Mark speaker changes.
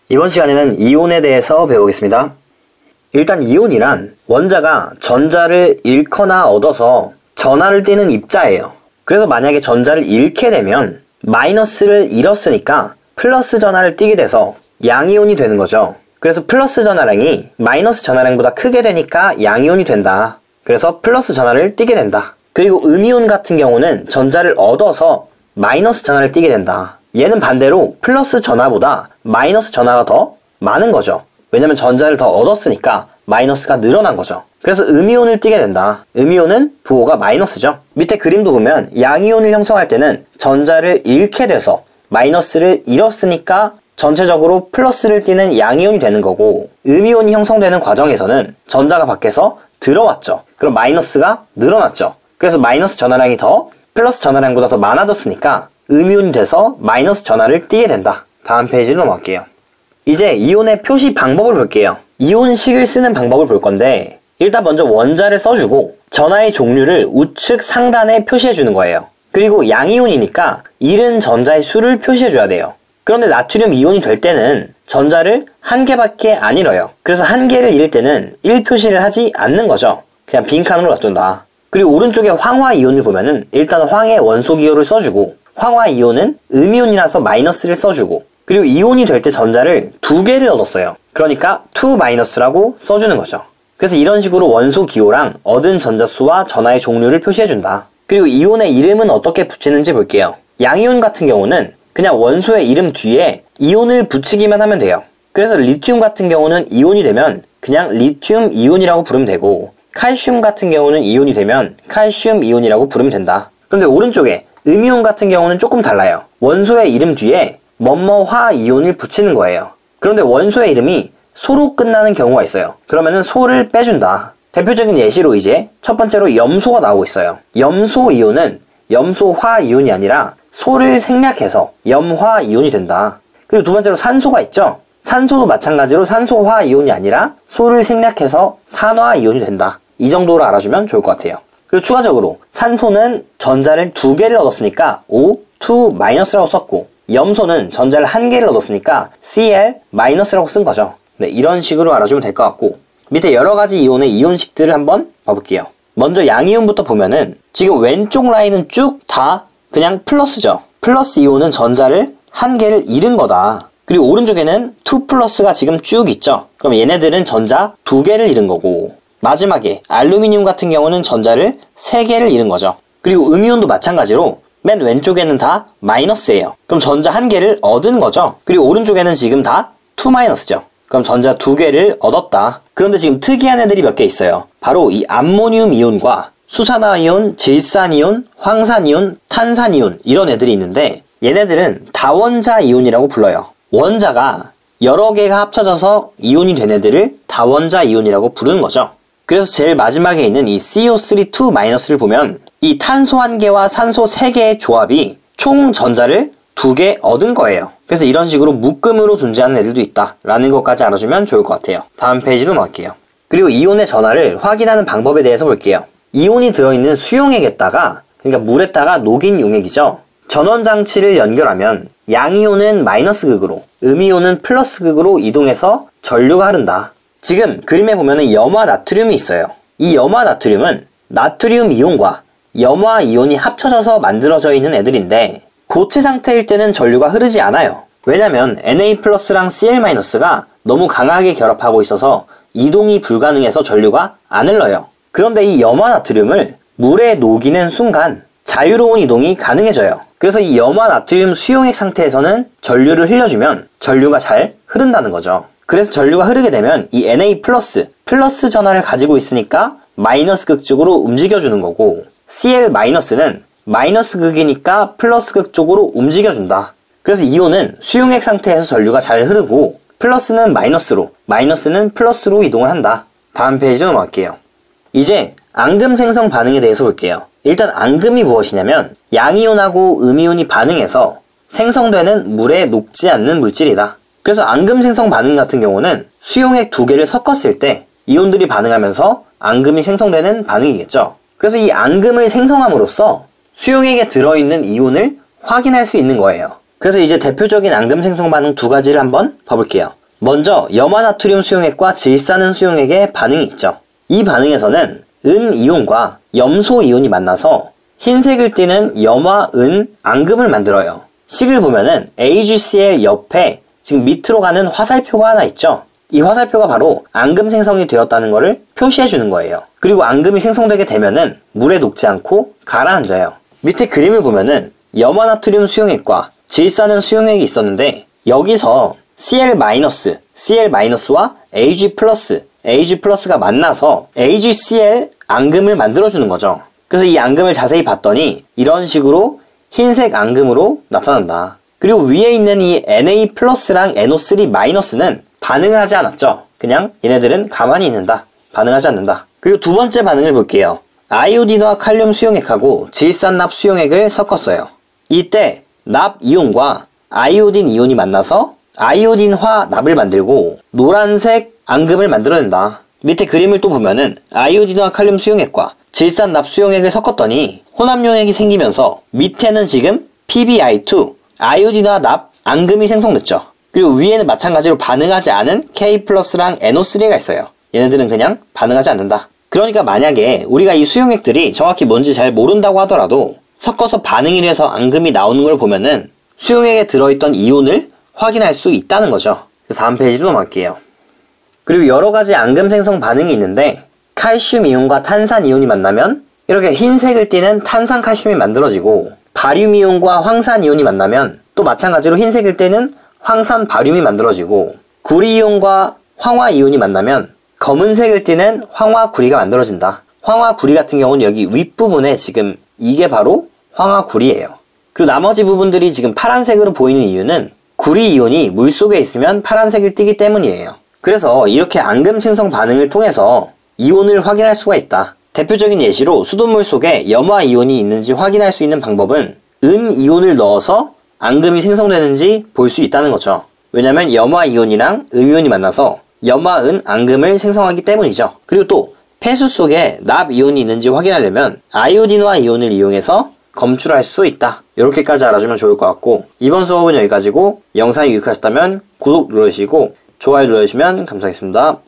Speaker 1: 이번 시간에는 이온에 대해서 배우겠습니다. 일단 이온이란 원자가 전자를 잃거나 얻어서 전하를 띠는 입자예요. 그래서 만약에 전자를 잃게 되면 마이너스를 잃었으니까 플러스 전하를 띠게 돼서 양이온이 되는 거죠. 그래서 플러스 전하량이 마이너스 전하량보다 크게 되니까 양이온이 된다. 그래서 플러스 전하를 띠게 된다. 그리고 음이온 같은 경우는 전자를 얻어서 마이너스 전하를 띠게 된다. 얘는 반대로 플러스 전하보다 마이너스 전하가 더 많은 거죠. 왜냐면 전자를 더 얻었으니까 마이너스가 늘어난 거죠. 그래서 음이온을 띠게 된다. 음이온은 부호가 마이너스죠. 밑에 그림도 보면 양이온을 형성할 때는 전자를 잃게 돼서 마이너스를 잃었으니까 전체적으로 플러스를 띠는 양이온이 되는 거고, 음이온이 형성되는 과정에서는 전자가 밖에서 들어왔죠. 그럼 마이너스가 늘어났죠. 그래서 마이너스 전하량이 더 플러스 전하량보다 더 많아졌으니까 음이온이 돼서 마이너스 전하를 띠게 된다. 다음 페이지로 넘어갈게요. 이제 이온의 표시 방법을 볼게요. 이온식을 쓰는 방법을 볼 건데, 일단 먼저 원자를 써주고 전하의 종류를 우측 상단에 표시해주는 거예요. 그리고 양이온이니까 잃은 전자의 수를 표시해줘야 돼요. 그런데 나트륨 이온이 될 때는 전자를 한 개밖에 안 잃어요. 그래서 한 개를 잃을 때는 1 표시를 하지 않는 거죠. 그냥 빈칸으로 놔둔다. 그리고 오른쪽에 황화 이온을 보면은 일단 황의 원소 기호를 써주고, 황화 이온은 음이온이라서 마이너스를 써주고, 그리고 이온이 될 때 전자를 2개를 얻었어요. 그러니까 2-라고 써주는 거죠. 그래서 이런 식으로 원소 기호랑 얻은 전자 수와 전하의 종류를 표시해준다. 그리고 이온의 이름은 어떻게 붙이는지 볼게요. 양이온 같은 경우는 그냥 원소의 이름 뒤에 이온을 붙이기만 하면 돼요. 그래서 리튬 같은 경우는 이온이 되면 그냥 리튬 이온이라고 부르면 되고, 칼슘 같은 경우는 이온이 되면 칼슘 이온이라고 부르면 된다. 그런데 오른쪽에 음이온 같은 경우는 조금 달라요. 원소의 이름 뒤에 뭐뭐화 이온을 붙이는 거예요. 그런데 원소의 이름이 소로 끝나는 경우가 있어요. 그러면은 소를 빼준다. 대표적인 예시로 이제 첫 번째로 염소가 나오고 있어요. 염소 이온은 염소화 이온이 아니라 소를 생략해서 염화 이온이 된다. 그리고 두 번째로 산소가 있죠. 산소도 마찬가지로 산소화 이온이 아니라 소를 생략해서 산화 이온이 된다. 이 정도로 알아주면 좋을 것 같아요. 그리고 추가적으로 산소는 전자를 2개를 얻었으니까 O2-라고 썼고, 염소는 전자를 1개를 얻었으니까 Cl-라고 쓴 거죠. 네, 이런 식으로 알아주면 될 것 같고, 밑에 여러가지 이온의 이온식들을 한번 봐볼게요. 먼저 양이온부터 보면은 지금 왼쪽 라인은 쭉 다 그냥 플러스죠. 플러스 이온은 전자를 1개를 잃은 거다. 그리고 오른쪽에는 2+가 지금 쭉 있죠. 그럼 얘네들은 전자 2개를 잃은 거고, 마지막에 알루미늄 같은 경우는 전자를 3개를 잃은 거죠. 그리고 음이온도 마찬가지로 맨 왼쪽에는 다 마이너스예요. 그럼 전자 1개를 얻은 거죠. 그리고 오른쪽에는 지금 다 2-죠. 그럼 전자 2개를 얻었다. 그런데 지금 특이한 애들이 몇 개 있어요. 바로 이 암모늄 이온과 수산화이온, 질산이온, 황산이온, 탄산이온, 이런 애들이 있는데, 얘네들은 다원자 이온이라고 불러요. 원자가 여러 개가 합쳐져서 이온이 된 애들을 다원자 이온이라고 부르는 거죠. 그래서 제일 마지막에 있는 이 CO3-를 보면 이 탄소 1개와 산소 3개의 조합이 총 전자를 2개 얻은 거예요. 그래서 이런 식으로 묶음으로 존재하는 애들도 있다 라는 것까지 알아주면 좋을 것 같아요. 다음 페이지로 넘어갈게요. 그리고 이온의 전하를 확인하는 방법에 대해서 볼게요. 이온이 들어있는 수용액에다가, 그러니까 물에다가 녹인 용액이죠. 전원장치를 연결하면 양이온은 마이너스 극으로, 음이온은 플러스 극으로 이동해서 전류가 흐른다. 지금 그림에 보면은 염화 나트륨이 있어요. 이 염화 나트륨은 나트륨 이온과 염화 이온이 합쳐져서 만들어져 있는 애들인데, 고체 상태일 때는 전류가 흐르지 않아요. 왜냐면 Na+랑 Cl-가 너무 강하게 결합하고 있어서 이동이 불가능해서 전류가 안 흘러요. 그런데 이 염화 나트륨을 물에 녹이는 순간 자유로운 이동이 가능해져요. 그래서 이 염화 나트륨 수용액 상태에서는 전류를 흘려주면 전류가 잘 흐른다는 거죠. 그래서 전류가 흐르게 되면 이 Na+, 플러스 전하를 가지고 있으니까 마이너스 극 쪽으로 움직여주는 거고, Cl-는 마이너스 극이니까 플러스 극 쪽으로 움직여준다. 그래서 이온은 수용액 상태에서 전류가 잘 흐르고, 플러스는 마이너스로, 마이너스는 플러스로 이동을 한다. 다음 페이지로 넘어갈게요. 이제 앙금 생성 반응에 대해서 볼게요. 일단 앙금이 무엇이냐면 양이온하고 음이온이 반응해서 생성되는 물에 녹지 않는 물질이다. 그래서 앙금 생성 반응 같은 경우는 수용액 2개를 섞었을 때 이온들이 반응하면서 앙금이 생성되는 반응이겠죠. 그래서 이 앙금을 생성함으로써 수용액에 들어있는 이온을 확인할 수 있는 거예요. 그래서 이제 대표적인 앙금 생성 반응 두 가지를 한번 봐볼게요. 먼저 염화나트륨 수용액과 질산은 수용액의 반응이 있죠. 이 반응에서는 은이온과 염소이온이 만나서 흰색을 띠는 염화은 앙금을 만들어요. 식을 보면은 AgCl 옆에 지금 밑으로 가는 화살표가 하나 있죠. 이 화살표가 바로 앙금 생성이 되었다는 것을 표시해 주는 거예요. 그리고 앙금이 생성되게 되면은 물에 녹지 않고 가라앉아요. 밑에 그림을 보면은 염화나트륨 수용액과 질산은 수용액이 있었는데 여기서 Cl-, Cl-와 Ag+가 만나서 AgCl 앙금을 만들어주는 거죠. 그래서 이 앙금을 자세히 봤더니 이런 식으로 흰색 앙금으로 나타난다. 그리고 위에 있는 이 Na+랑 NO3-는 반응을 하지 않았죠. 그냥 얘네들은 가만히 있는다. 반응하지 않는다. 그리고 두 번째 반응을 볼게요. 아이오딘화 칼륨 수용액하고 질산납 수용액을 섞었어요. 이때 납이온과 아이오딘 이온이 만나서 아이오딘화 납을 만들고 노란색 앙금을 만들어낸다. 밑에 그림을 또 보면은 아이오딘화 칼륨 수용액과 질산납 수용액을 섞었더니 혼합용액이 생기면서 밑에는 지금 PbI2 아이오딘화 납 앙금이 생성됐죠. 그리고 위에는 마찬가지로 반응하지 않은 K+랑 NO3가 있어요. 얘네들은 그냥 반응하지 않는다. 그러니까 만약에 우리가 이 수용액들이 정확히 뭔지 잘 모른다고 하더라도 섞어서 반응이 돼서 앙금이 나오는 걸 보면은 수용액에 들어있던 이온을 확인할 수 있다는 거죠. 다음 페이지로 넘어갈게요. 그리고 여러가지 앙금 생성 반응이 있는데 칼슘 이온과 탄산 이온이 만나면 이렇게 흰색을 띠는 탄산칼슘이 만들어지고 바륨 이온과 황산 이온이 만나면 또 마찬가지로 흰색을 띠는 황산 바륨이 만들어지고 구리 이온과 황화 이온이 만나면 검은색을 띠는 황화 구리가 만들어진다. 황화 구리 같은 경우는 여기 윗부분에 지금 이게 바로 황화 구리예요. 그리고 나머지 부분들이 지금 파란색으로 보이는 이유는 구리 이온이 물속에 있으면 파란색을 띠기 때문이에요. 그래서 이렇게 앙금 생성 반응을 통해서 이온을 확인할 수가 있다. 대표적인 예시로 수돗물 속에 염화 이온이 있는지 확인할 수 있는 방법은 은 이온을 넣어서 앙금이 생성되는지 볼 수 있다는 거죠. 왜냐면 염화 이온이랑 음이온이 만나서 염화은 앙금을 생성하기 때문이죠. 그리고 또 폐수 속에 납 이온이 있는지 확인하려면 아이오딘화 이온을 이용해서 검출할 수 있다. 이렇게까지 알아주면 좋을 것 같고 이번 수업은 여기까지고 영상이 유익하셨다면 구독 눌러주시고 좋아요 눌러주시면 감사하겠습니다.